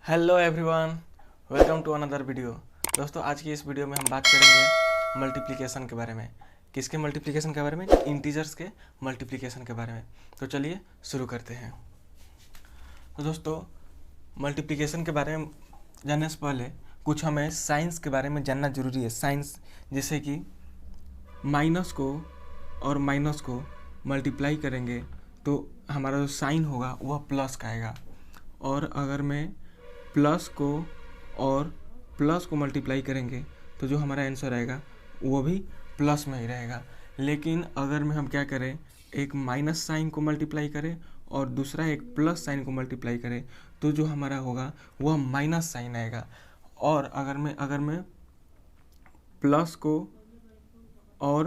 Hello everyone, welcome to another video. दोस्तों, आज की इस वीडियो में हम बात करेंगे मल्टीप्लिकेशन के बारे में। किसके मल्टीप्लिकेशन के बारे में? इंटीजर्स के मल्टीप्लिकेशन के बारे में। तो चलिए शुरू करते हैं। तो दोस्तों, मल्टीप्लिकेशन के बारे में जानने से पहले कुछ हमें साइंस के बारे में जानना जरूरी है। साइंस जैसे कि माइनस को और माइनस को मल्टीप्लाई करेंगे तो हमारा जो साइन होगा वह प्लस का आएगा, और अगर मैं प्लस को और प्लस को मल्टीप्लाई करेंगे तो जो हमारा आंसर आएगा वो भी प्लस में ही रहेगा। लेकिन अगर में हम क्या करें, एक माइनस साइन को मल्टीप्लाई करें और दूसरा एक प्लस साइन को मल्टीप्लाई करें तो जो हमारा होगा वह माइनस साइन आएगा। और अगर मैं प्लस को और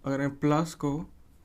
अगर मैं प्लस को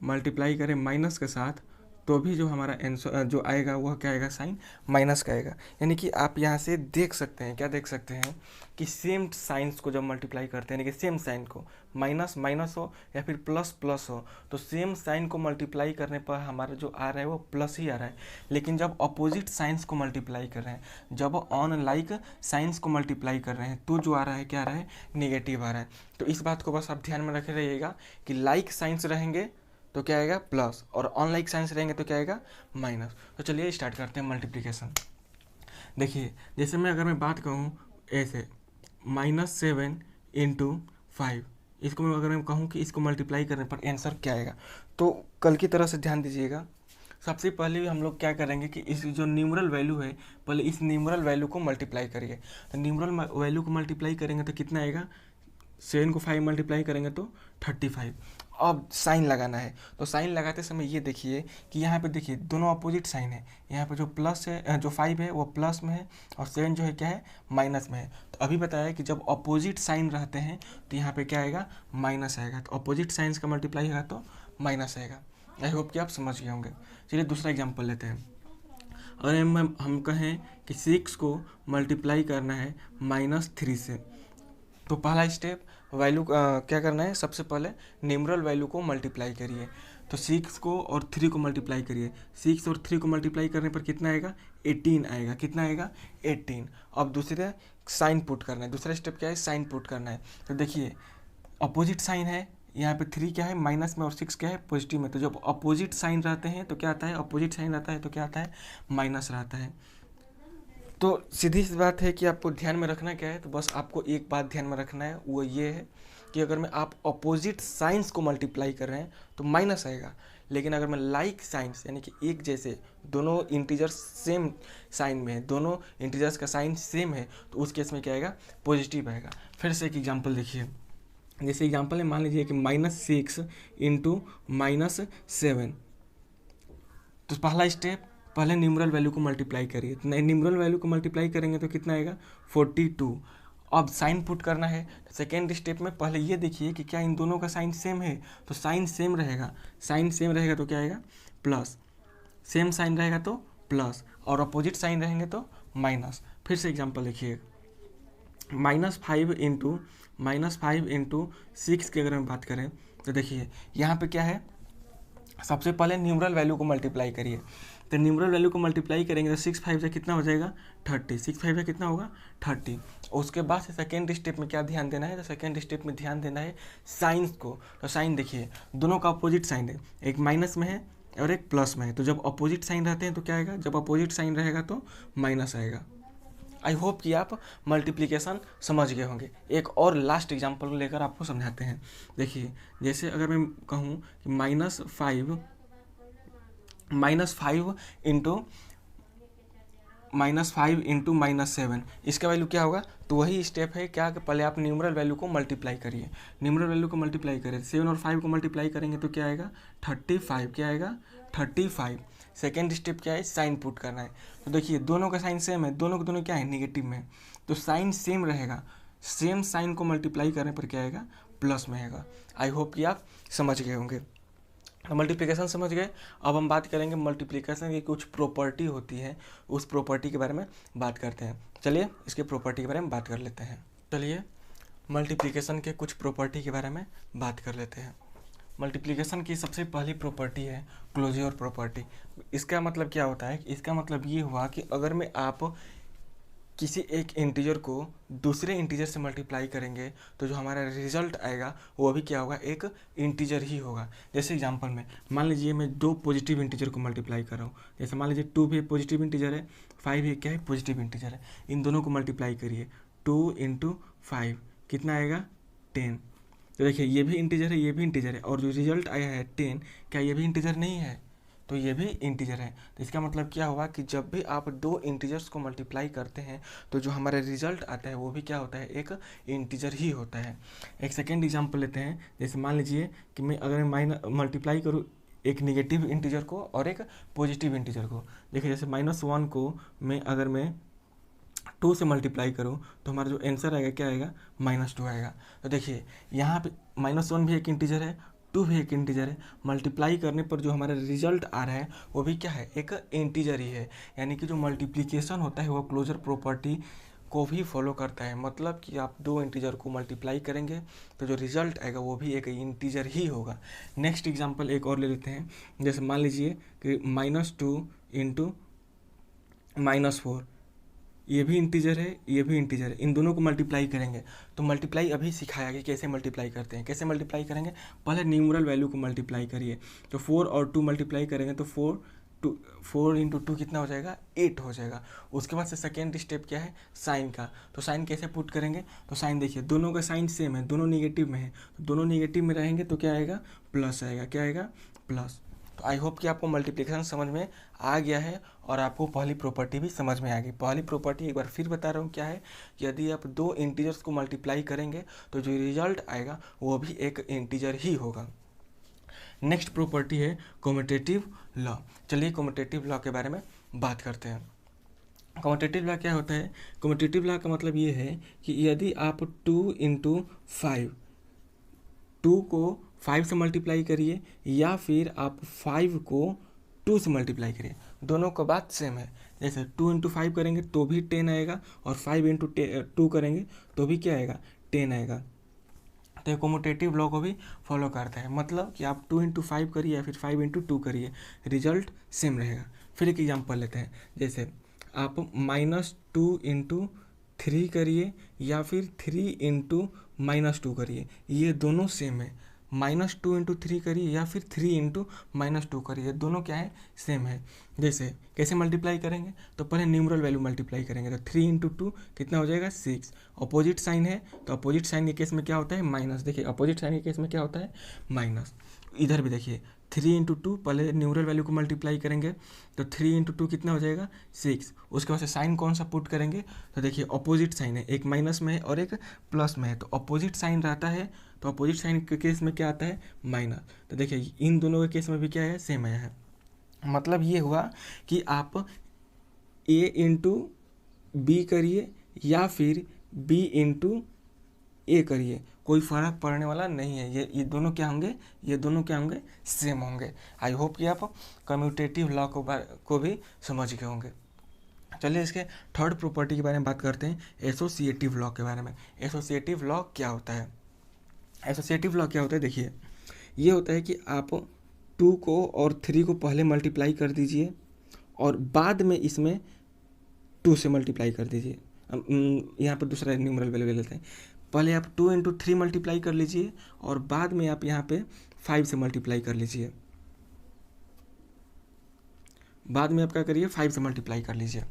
मल्टीप्लाई करें माइनस के साथ तो भी जो हमारा आंसर जो आएगा वह क्या आएगा, साइन माइनस का आएगा। यानी कि आप यहाँ से देख सकते हैं, क्या देख सकते हैं कि सेम साइंस को जब मल्टीप्लाई करते हैं, यानी कि सेम साइन को माइनस माइनस हो या फिर प्लस प्लस हो, तो सेम साइन को मल्टीप्लाई करने पर हमारा जो आ रहा है वो प्लस ही आ रहा है। लेकिन जब अपोजिट साइंस को मल्टीप्लाई कर रहे हैं, जब ऑन लाइक साइंस को मल्टीप्लाई कर रहे हैं तो जो आ रहा है क्या आ रहा है, नेगेटिव आ रहा है। तो इस बात को बस आप ध्यान में रखे रहिएगा कि लाइक साइंस रहेंगे तो क्या आएगा, प्लस, और अनलाइक साइंस रहेंगे तो क्या आएगा, माइनस। तो चलिए स्टार्ट करते हैं मल्टीप्लिकेशन। देखिए, जैसे अगर मैं बात कहूँ ऐसे -7 × 5, इसको मैं अगर मैं कहूँ कि इसको मल्टीप्लाई करने पर आंसर क्या आएगा, तो कल की तरह से ध्यान दीजिएगा। सबसे पहले हम लोग क्या करेंगे कि इस जो न्यूमरल वैल्यू है, पहले इस न्यूमरल वैल्यू को मल्टीप्लाई करिए। तो न्यूमरल वैल्यू को मल्टीप्लाई करेंगे तो कितना आएगा, 7 को 5 मल्टीप्लाई करेंगे तो 35। अब साइन लगाना है, तो साइन लगाते समय ये देखिए कि यहाँ पे देखिए दोनों अपोजिट साइन है। यहाँ पे जो प्लस है, जो 5 है वो प्लस में है और 7 जो है क्या है, माइनस में है। तो अभी बताया कि जब अपोजिट साइन रहते हैं तो यहाँ पे क्या आएगा, माइनस आएगा। तो अपोजिट साइंस का मल्टीप्लाई होगा तो माइनस आएगा। आई होप कि आप समझ गए होंगे। चलिए दूसरा एग्जाम्पल लेते हैं। अगर हम कहें कि 6 को मल्टीप्लाई करना है -3 से, तो पहला स्टेप वैल्यू क्या करना है, सबसे पहले न्यूमरल वैल्यू को मल्टीप्लाई करिए। तो 6 को और 3 को मल्टीप्लाई करिए। 6 और 3 को मल्टीप्लाई करने पर कितना आएगा, 18 आएगा। कितना आएगा, 18। अब दूसरे साइन पुट करना है। दूसरा स्टेप क्या है, साइन पुट करना है। तो देखिए अपोजिट साइन है, यहाँ पे 3 क्या है, माइनस में, और 6 क्या है, पॉजिटिव में। तो जब अपोजिट साइन रहते हैं तो क्या आता है, अपोजिट साइन रहता है तो क्या आता है, माइनस रहता है। तो सीधी सी बात है कि आपको ध्यान में रखना क्या है, तो बस आपको एक बात ध्यान में रखना है, वो ये है कि अगर मैं आप अपोजिट साइंस को मल्टीप्लाई कर रहे हैं तो माइनस आएगा। लेकिन अगर मैं लाइक साइंस यानी कि एक जैसे दोनों इंटीजर्स सेम साइन में है, दोनों इंटीजर्स का साइन सेम है, तो उस केस में क्या आएगा, पॉजिटिव आएगा। फिर से एक एग्जांपल देखिए। जैसे एग्जांपल में मान लीजिए कि -6 × -7, तो पहला स्टेप, पहले न्यूमरल वैल्यू को मल्टीप्लाई करिए। तो न्यूमरल वैल्यू को मल्टीप्लाई करेंगे तो कितना आएगा, 42। अब साइन पुट करना है। सेकेंड स्टेप में पहले ये देखिए कि क्या इन दोनों का साइन सेम है, तो साइन सेम रहेगा। साइन सेम रहेगा तो क्या आएगा, प्लस। सेम साइन रहेगा तो प्लस, और अपोजिट साइन रहेंगे तो माइनस। फिर से एग्जांपल देखिए, -5 × 6 की अगर हम बात करें तो देखिए यहाँ पे क्या है, सबसे पहले न्यूमरल वैल्यू को मल्टीप्लाई करिए। तो न्यूमरल वैल्यू को मल्टीप्लाई करेंगे तो 6 5 से कितना हो जाएगा, 30। 6 5 से कितना होगा, 30। उसके बाद से सेकेंड स्टेप में क्या ध्यान देना है, तो सेकेंड स्टेप में ध्यान देना है साइंस को। तो साइन देखिए दोनों का अपोजिट साइन है, एक माइनस में है और एक प्लस में है। तो जब अपोजिट साइन रहते हैं तो क्या आएगा, जब अपोजिट साइन रहेगा तो माइनस आएगा। आई होप कि आप मल्टीप्लिकेशन समझ गए होंगे। एक और लास्ट एग्जांपल लेकर आपको समझाते हैं। देखिए जैसे अगर मैं कहूँ कि -5 × -7, इसका वैल्यू क्या होगा, तो वही स्टेप है क्या कि पहले आप न्यूमरल वैल्यू को मल्टीप्लाई करिए। न्यूमरल वैल्यू को मल्टीप्लाई करें, 7 और 5 को मल्टीप्लाई करेंगे तो क्या आएगा, 35। क्या आएगा, 35। सेकेंड स्टेप क्या है, साइन पुट करना है। तो देखिए दोनों का साइन सेम है, दोनों के दोनों क्या है, नेगेटिव में। तो साइन सेम रहेगा, सेम साइन को मल्टीप्लाई करने पर क्या आएगा, प्लस में आएगा। आई होप कि आप समझ गए होंगे। मल्टीप्लिकेशन समझ गए। अब हम बात करेंगे मल्टीप्लिकेशन की कुछ प्रॉपर्टी होती है, उस प्रॉपर्टी के बारे में बात करते हैं। चलिए इसके प्रॉपर्टी के बारे में बात कर लेते हैं। चलिए मल्टीप्लिकेशन के कुछ प्रॉपर्टी के बारे में बात कर लेते हैं। मल्टीप्लिकेशन की सबसे पहली प्रॉपर्टी है क्लोजर प्रॉपर्टी। इसका मतलब क्या होता है? इसका मतलब ये हुआ कि अगर मैं आप किसी एक इंटीजर को दूसरे इंटीजर से मल्टीप्लाई करेंगे तो जो हमारा रिजल्ट आएगा वो भी क्या होगा? एक इंटीजर ही होगा। जैसे एग्जांपल में मान लीजिए मैं दो पॉजिटिव इंटीजर को मल्टीप्लाई कर रहा हूँ। जैसे मान लीजिए 2 भी पॉजिटिव इंटीजर है, 5 भी क्या है? पॉजिटिव इंटीजर है। इन दोनों को मल्टीप्लाई करिए, 2 × 5 कितना आएगा? 10। तो देखिए ये भी इंटीजर है, ये भी इंटीजर है, और जो रिजल्ट आया है 10, क्या ये भी इंटीजर नहीं है? तो ये भी इंटीजर है। तो इसका मतलब क्या हुआ कि जब भी आप दो इंटीजर्स को मल्टीप्लाई करते हैं तो जो हमारा रिजल्ट आता है वो भी क्या होता है? एक इंटीजर ही होता है। एक सेकेंड एग्जांपल लेते हैं। जैसे मान लीजिए कि मैं अगर मल्टीप्लाई करूँ एक निगेटिव इंटीजर को और एक पॉजिटिव इंटीजर को। देखिए जैसे -1 को अगर मैं 2 से मल्टीप्लाई करूँ तो हमारा जो आंसर आएगा क्या आएगा? -2 आएगा। तो देखिए यहाँ पे -1 भी एक इंटीजर है, 2 भी एक इंटीजर है। मल्टीप्लाई करने पर जो हमारा रिजल्ट आ रहा है वो भी क्या है? एक इंटीजर ही है। यानी कि जो मल्टीप्लिकेशन होता है वो क्लोजर प्रॉपर्टी को भी फॉलो करता है। मतलब कि आप दो इंटीजर को मल्टीप्लाई करेंगे तो जो रिजल्ट आएगा वो भी एक इंटीजर ही होगा। नेक्स्ट एग्जांपल एक और ले लेते हैं। जैसे मान लीजिए कि -2 × -4, ये भी इंटीजर है, ये भी इंटीजर है। इन दोनों को मल्टीप्लाई करेंगे तो मल्टीप्लाई अभी सिखाया कि कैसे मल्टीप्लाई करते हैं। कैसे मल्टीप्लाई करेंगे? पहले न्यूमरल वैल्यू को मल्टीप्लाई करिए। तो 4 और 2 मल्टीप्लाई करेंगे तो 4 × 2 कितना हो जाएगा? 8 हो जाएगा। उसके बाद से सेकेंड स्टेप क्या है? साइन का। तो साइन कैसे पुट करेंगे? तो साइन देखिए दोनों का साइन सेम है, दोनों निगेटिव में है, तो दोनों निगेटिव में रहेंगे तो क्या आएगा? प्लस आएगा। क्या आएगा? प्लस। तो आई होप कि आपको मल्टीप्लिकेशन समझ में आ गया है और आपको पहली प्रॉपर्टी भी समझ में आ गई। पहली प्रॉपर्टी एक बार फिर बता रहा हूँ क्या है? यदि आप दो इंटीजर्स को मल्टीप्लाई करेंगे तो जो रिजल्ट आएगा वो भी एक इंटीजर ही होगा। नेक्स्ट प्रॉपर्टी है कम्यूटेटिव लॉ। चलिए कम्यूटेटिव लॉ के बारे में बात करते हैं। कम्यूटेटिव लॉ क्या होता है? कम्यूटेटिव लॉ का मतलब ये है कि यदि आप 2 × 5, 2 को 5 से मल्टीप्लाई करिए या फिर आप 5 को 2 से मल्टीप्लाई करिए, दोनों का बात सेम है। जैसे 2 × 5 करेंगे तो भी 10 आएगा और 5 × 2 करेंगे तो भी क्या आएगा? 10 आएगा। तो ये कम्यूटेटिव लॉ को भी फॉलो करता है। मतलब कि आप 2 × 5 करिए या फिर 5 × 2 करिए, रिजल्ट सेम रहेगा। फिर एक एग्जांपल लेते हैं। जैसे आप -2 × 3 करिए या फिर 3 × -2 करिए, ये दोनों सेम है। -2 × 3 करिए या फिर 3 × -2 करिए, दोनों क्या है? सेम है। जैसे कैसे मल्टीप्लाई करेंगे? तो पहले न्यूमरल वैल्यू मल्टीप्लाई करेंगे तो 3 × 2 कितना हो जाएगा? 6। अपोजिट साइन है तो अपोजिट साइन के केस में क्या होता है? माइनस। देखिए अपोजिट साइन के केस में क्या होता है? माइनस। इधर भी देखिए 3 × 2, पहले न्यूमरल वैल्यू को मल्टीप्लाई करेंगे तो 3 × 2 कितना हो जाएगा? 6। उसके बाद से साइन कौन सा पुट करेंगे? तो देखिए अपोजिट साइन है, एक माइनस में है और एक प्लस में है, तो अपोजिट साइन रहता है तो अपोजिट साइन के केस में क्या आता है? माइनस। तो देखिए इन दोनों के केस में भी क्या है? सेम आया है। मतलब ये हुआ कि आप a × b करिए या फिर b × a करिए, कोई फ़र्क पड़ने वाला नहीं है। ये दोनों क्या होंगे? ये दोनों क्या होंगे? सेम होंगे। आई होप कि आप कम्यूटेटिव लॉ को भी समझ गए होंगे। चलिए इसके थर्ड प्रॉपर्टी के बारे में बात करते हैं, एसोसिएटिव लॉ के बारे में। एसोसिएटिव लॉ क्या होता है? एसोसिएटिव लॉ क्या होता है? देखिए ये होता है कि आप 2 को और 3 को पहले मल्टीप्लाई कर दीजिए और बाद में इसमें 2 से मल्टीप्लाई कर दीजिए। यहाँ पर दूसरा न्यूमरल वैल्यू ले लेते हैं। पहले आप 2 × 3 मल्टीप्लाई कर लीजिए और बाद में आप यहाँ पे 5 से मल्टीप्लाई कर लीजिए। बाद में आप क्या करिए? 5 से मल्टीप्लाई कर लीजिए।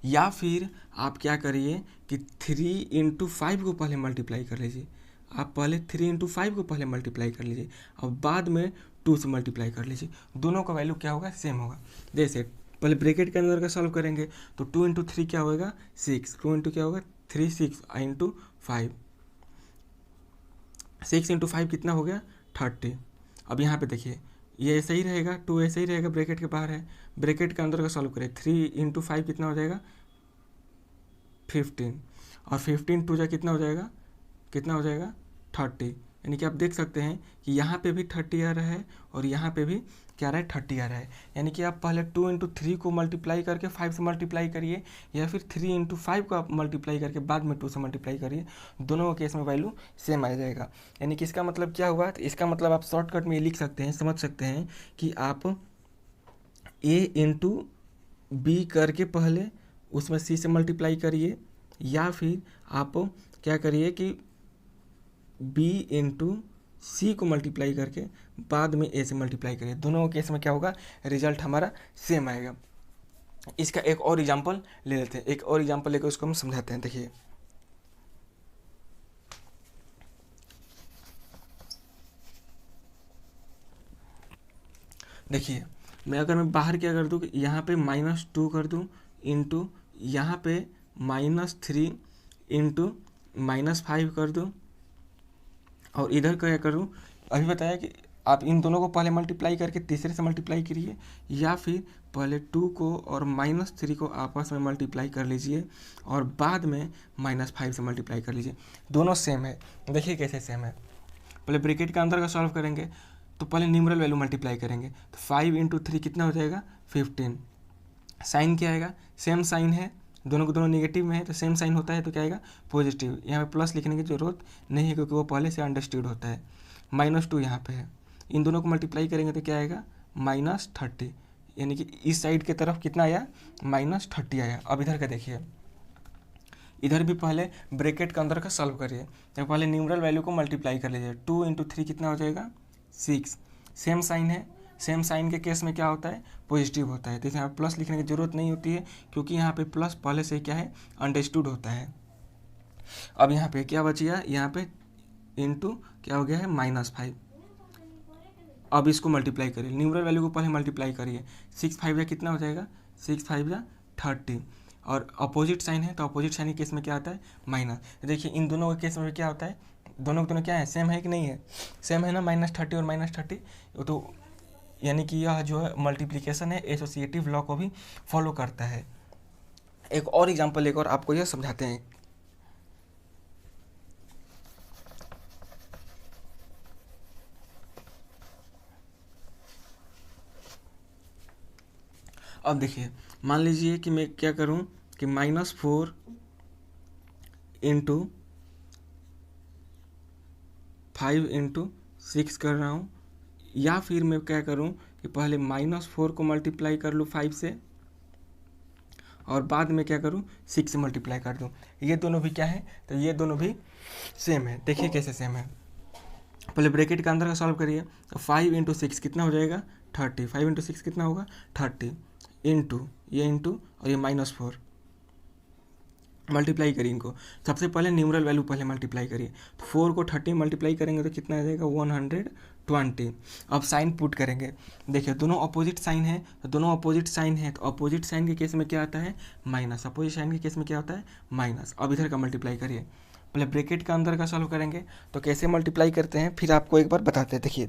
या फिर आप क्या करिए कि 3 × 5 को पहले मल्टीप्लाई कर लीजिए। आप पहले 3 × 5 को पहले मल्टीप्लाई कर लीजिए और बाद में 2 से मल्टीप्लाई कर लीजिए। दोनों का वैल्यू क्या होगा? सेम होगा। जैसे पहले ब्रैकेट के अंदर का सॉल्व करेंगे तो 2 × 3 क्या होगा? 6। 2 × क्या होगा? 3, 6 × 5, 6 × 5 कितना हो गया? 30। अब यहाँ पे देखिए ये ऐसे ही रहेगा, 2 ऐसे ही रहेगा, ब्रैकेट के बाहर है, ब्रैकेट के अंदर का सॉल्व करें। 3 × 5 कितना हो जाएगा? 15 और 15 2 जा कितना हो जाएगा? कितना हो जाएगा? 30। यानी कि आप देख सकते हैं कि यहाँ पे भी 30 आ रहा है और यहाँ पे भी क्या आ रहा है 30 आ रहा है। यानी कि आप पहले 2 इंटू 3 को मल्टीप्लाई करके 5 से मल्टीप्लाई करिए, या फिर 3 इंटू 5 को आप मल्टीप्लाई करके बाद में 2 से मल्टीप्लाई करिए, दोनों केस में वैल्यू सेम आ जाएगा। यानी कि इसका मतलब क्या हुआ, तो इसका मतलब आप शॉर्टकट में ये लिख सकते हैं, समझ सकते हैं कि आप a इंटू बी करके पहले उसमें c से मल्टीप्लाई करिए, या फिर आप क्या करिए कि b इंटू सी को मल्टीप्लाई करके बाद में a से मल्टीप्लाई करिए। दोनों केस में क्या होगा, रिजल्ट हमारा सेम आएगा। इसका एक और एग्जांपल ले लेते हैं, एक और एग्जांपल लेकर उसको हम समझाते हैं। देखिए देखिए मैं बाहर क्या कर दूँ, यहाँ पे -2 कर दूँ इंटू यहाँ पे -3 इंटू -5 कर दूँ, और इधर क्या करूँ, अभी बताया कि आप इन दोनों को पहले मल्टीप्लाई करके तीसरे से मल्टीप्लाई करिए, या फिर पहले 2 को और -3 को आपस में मल्टीप्लाई कर लीजिए और बाद में -5 से मल्टीप्लाई कर लीजिए। दोनों सेम है। देखिए कैसे सेम है। पहले ब्रैकेट का अंदर का सॉल्व करेंगे तो पहले न्यूमरल वैल्यू मल्टीप्लाई करेंगे, तो 5 इंटू 3 कितना हो जाएगा 15। साइन क्या आएगा, सेम साइन है, दोनों को दोनों नेगेटिव में है तो सेम साइन होता है, तो क्या आएगा पॉजिटिव। यहाँ पे प्लस लिखने की जरूरत नहीं है क्योंकि वो पहले से अंडरस्टूड होता है। -2 यहाँ पे है, इन दोनों को मल्टीप्लाई करेंगे तो क्या आएगा -30। यानी कि इस साइड की तरफ कितना आया -30 आया। अब इधर का देखिए, इधर भी पहले ब्रैकेट के अंदर का सॉल्व करिए, तो पहले न्यूमरल वैल्यू को मल्टीप्लाई कर लीजिए। 2 इंटू 3 कितना हो जाएगा 6। सेम साइन है, सेम साइन के केस में क्या होता है पॉजिटिव होता है, तो यहाँ प्लस लिखने की जरूरत नहीं होती है क्योंकि यहाँ पे प्लस पहले से क्या है अंडरस्टूड होता है। अब यहाँ पे क्या बचिया, यहाँ पे इंटू क्या हो गया है -5। अब इसको मल्टीप्लाई करिए, न्यूमरल वैल्यू को पहले मल्टीप्लाई करिए, 6 5 या कितना हो जाएगा 6 5 या 30, और अपोजिट साइन है तो अपोजिट साइन के केस में क्या आता है माइनस। देखिए इन दोनों के केस में क्या होता है, दोनों के दोनों क्या है सेम है कि नहीं है, सेम है ना, -30 और -30, तो यानी कि यह जो है मल्टीप्लिकेशन है एसोसिएटिव लॉ को भी फॉलो करता है। एक और एग्जांपल लेकर आपको यह समझाते हैं। अब देखिए मान लीजिए कि मैं क्या करूं कि -4 इंटू 5 इंटू 6 कर रहा हूं, या फिर मैं क्या करूं कि पहले -4 को मल्टीप्लाई कर लूँ 5 से और बाद में क्या करूं 6 से मल्टीप्लाई कर दूं। ये दोनों भी क्या है, तो ये दोनों भी सेम है। देखिए कैसे सेम है, पहले ब्रैकेट के अंदर का सॉल्व करिए, तो 5 इंटू 6 कितना हो जाएगा 30। 5 इंटू 6 कितना होगा 30, इंटू ये इंटू और ये -4, मल्टीप्लाई करिए इनको। सबसे पहले न्यूमरल वैल्यू पहले मल्टीप्लाई करिए, तो 4 को 30 मल्टीप्लाई करेंगे तो कितना आ जाएगा 120। अब साइन पुट करेंगे, देखिए दोनों अपोजिट साइन है, तो दोनों अपोजिट साइन है, तो अपोजिट साइन के केस में क्या आता है माइनस, अपोजिट साइन के केस में क्या होता है माइनस। अब इधर का मल्टीप्लाई करिए, पहले ब्रैकेट का अंदर का सॉल्व करेंगे, तो कैसे मल्टीप्लाई करते हैं फिर आपको एक बार बताते हैं। देखिए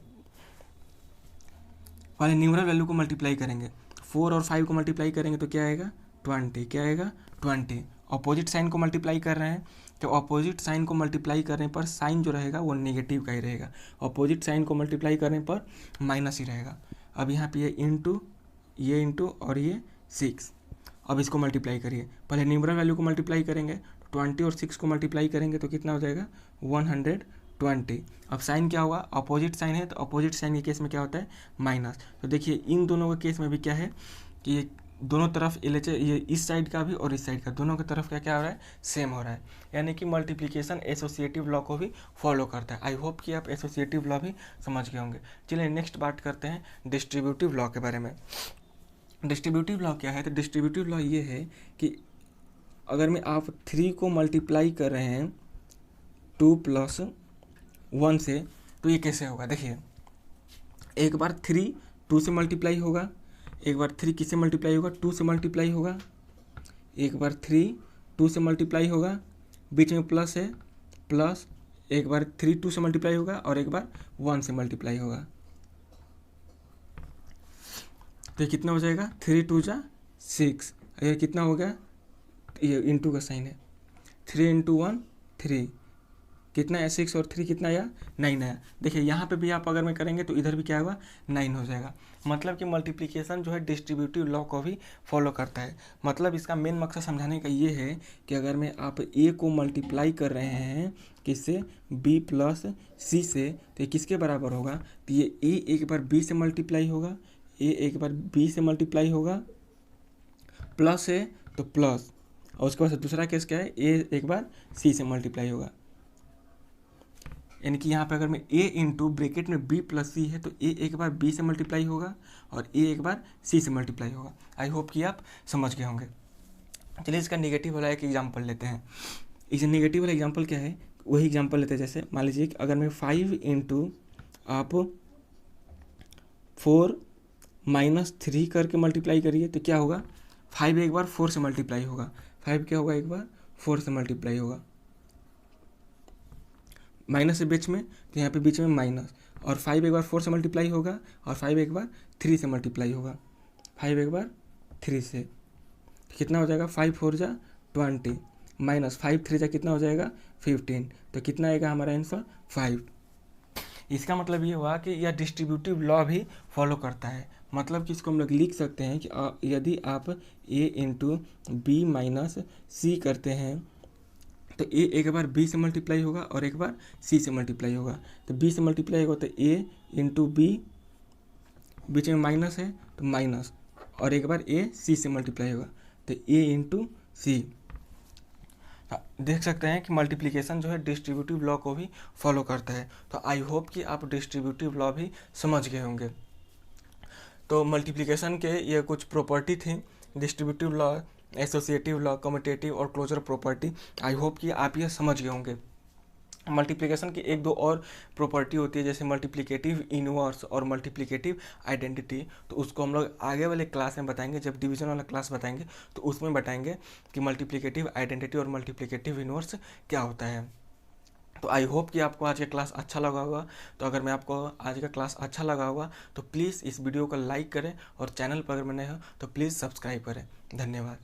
पहले न्यूमरल वैल्यू को मल्टीप्लाई करेंगे, 4 और 5 को मल्टीप्लाई करेंगे तो क्या आएगा 20, क्या आएगा 20। अपोजिट साइन को मल्टीप्लाई कर रहे हैं, तो अपोजिट साइन को मल्टीप्लाई करने पर साइन जो रहेगा वो नेगेटिव का ही रहेगा, अपोजिट साइन को मल्टीप्लाई करने पर माइनस ही रहेगा। अब यहाँ पे ये इंटू और ये 6, अब इसको मल्टीप्लाई करिए, पहले न्यूमरल वैल्यू को मल्टीप्लाई करेंगे, 20 और 6 को मल्टीप्लाई करेंगे तो कितना हो जाएगा 120। अब साइन क्या होगा, अपोजिट साइन है, तो अपोजिट साइन के केस में क्या होता है माइनस। तो देखिए इन दोनों के केस में भी क्या है कि ये दोनों तरफ LHS, ये इस साइड का भी और इस साइड का, दोनों की तरफ क्या क्या हो रहा है सेम हो रहा है। यानी कि मल्टीप्लिकेशन एसोसिएटिव लॉ को भी फॉलो करता है। आई होप कि आप एसोसिएटिव लॉ भी समझ गए होंगे। चलिए नेक्स्ट बात करते हैं डिस्ट्रीब्यूटिव लॉ के बारे में। डिस्ट्रीब्यूटिव लॉ क्या है, तो डिस्ट्रीब्यूटिव लॉ ये है कि अगर मैं आप 3 को मल्टीप्लाई कर रहे हैं 2 + 1 से, तो ये कैसे होगा। देखिए एक बार 3 2 से मल्टीप्लाई होगा, एक बार 3 किससे मल्टीप्लाई होगा 2 से मल्टीप्लाई होगा, एक बार 3 2 से मल्टीप्लाई होगा, बीच में प्लस है प्लस, एक बार 3 2 से मल्टीप्लाई होगा और एक बार 1 से मल्टीप्लाई होगा। तो ये कितना हो जाएगा 3 2 जा 6, ये कितना हो गया, ये इंटू का साइन है, 3 × 1 3, कितना आया 6 और 3 कितना आया 9 आया। देखिए यहाँ पे भी आप अगर मैं करेंगे तो इधर भी क्या होगा 9 हो जाएगा। मतलब कि मल्टीप्लिकेशन जो है डिस्ट्रीब्यूटिव लॉ को भी फॉलो करता है। मतलब इसका मेन मकसद समझाने का ये है कि अगर मैं आप ए को मल्टीप्लाई कर रहे हैं किससे बी प्लस सी से, तो ये किसके बराबर होगा, तो ये ए एक बार बी से मल्टीप्लाई होगा, ए एक बार बी से मल्टीप्लाई होगा, प्लस है तो प्लस, और उसके बाद दूसरा केस क्या है, ए एक बार सी से मल्टीप्लाई होगा। यानी कि यहाँ पे अगर मैं a इंटू ब्रेकेट में b प्लस सी है तो a एक बार b से मल्टीप्लाई होगा और a एक बार c से मल्टीप्लाई होगा। आई होप कि आप समझ गए होंगे। चलिए इसका नेगेटिव वाला एक एग्जांपल लेते हैं। इस नेगेटिव वाला एग्जांपल क्या है, वही एग्जांपल लेते हैं। जैसे मान लीजिए कि अगर मैं 5 इंटू आप 4 माइनस 3 करके मल्टीप्लाई करिए तो क्या होगा, 5 एक बार 4 से मल्टीप्लाई होगा, 5 क्या होगा एक बार 4 से मल्टीप्लाई होगा, माइनस है बीच में तो यहाँ पे बीच में माइनस, और 5 एक बार 4 से मल्टीप्लाई होगा और 5 एक बार 3 से मल्टीप्लाई होगा, 5 एक बार 3 से तो कितना हो जाएगा 5 4 जा 20 माइनस 5 3 जा कितना हो जाएगा 15, तो कितना आएगा हमारा आंसर 5। इसका मतलब ये हुआ कि यह डिस्ट्रीब्यूटिव लॉ भी फॉलो करता है। मतलब कि इसको हम लोग लिख सकते हैं कि यदि आप a इंटू बी माइनस सी करते हैं तो a एक बार b से मल्टीप्लाई होगा और एक बार c से मल्टीप्लाई होगा। तो b से मल्टीप्लाई होगा तो a इंटू बी, बीच में माइनस है तो माइनस, और एक बार a c से मल्टीप्लाई होगा तो a इंटू सी। देख सकते हैं कि मल्टीप्लिकेशन जो है डिस्ट्रीब्यूटिव लॉ को भी फॉलो करता है। तो आई होप कि आप डिस्ट्रीब्यूटिव लॉ भी समझ गए होंगे। तो मल्टीप्लिकेशन के ये कुछ प्रॉपर्टी थी, distributive law, associative law, commutative और क्लोजर प्रॉपर्टी। आई होप कि आप ये समझ गए होंगे। मल्टीप्लिकेशन की एक दो और प्रॉपर्टी होती है जैसे मल्टीप्लिकेटिव इनवर्स और मल्टीप्लिकेटिव आइडेंटिटी, तो उसको हम लोग आगे वाले क्लास में बताएंगे। जब डिवीजन वाला क्लास बताएंगे तो उसमें बताएंगे कि मल्टीप्लिकेटिव आइडेंटिटी और मल्टीप्लिकेटिव इनवर्स क्या होता है। तो आई होप कि आपको आज का क्लास अच्छा लगा होगा। तो अगर मैं आपको आज का क्लास अच्छा लगा होगा तो प्लीज़ इस वीडियो को लाइक करें और चैनल पर अगर मैं नए हो तो प्लीज़ सब्सक्राइब करें। धन्यवाद।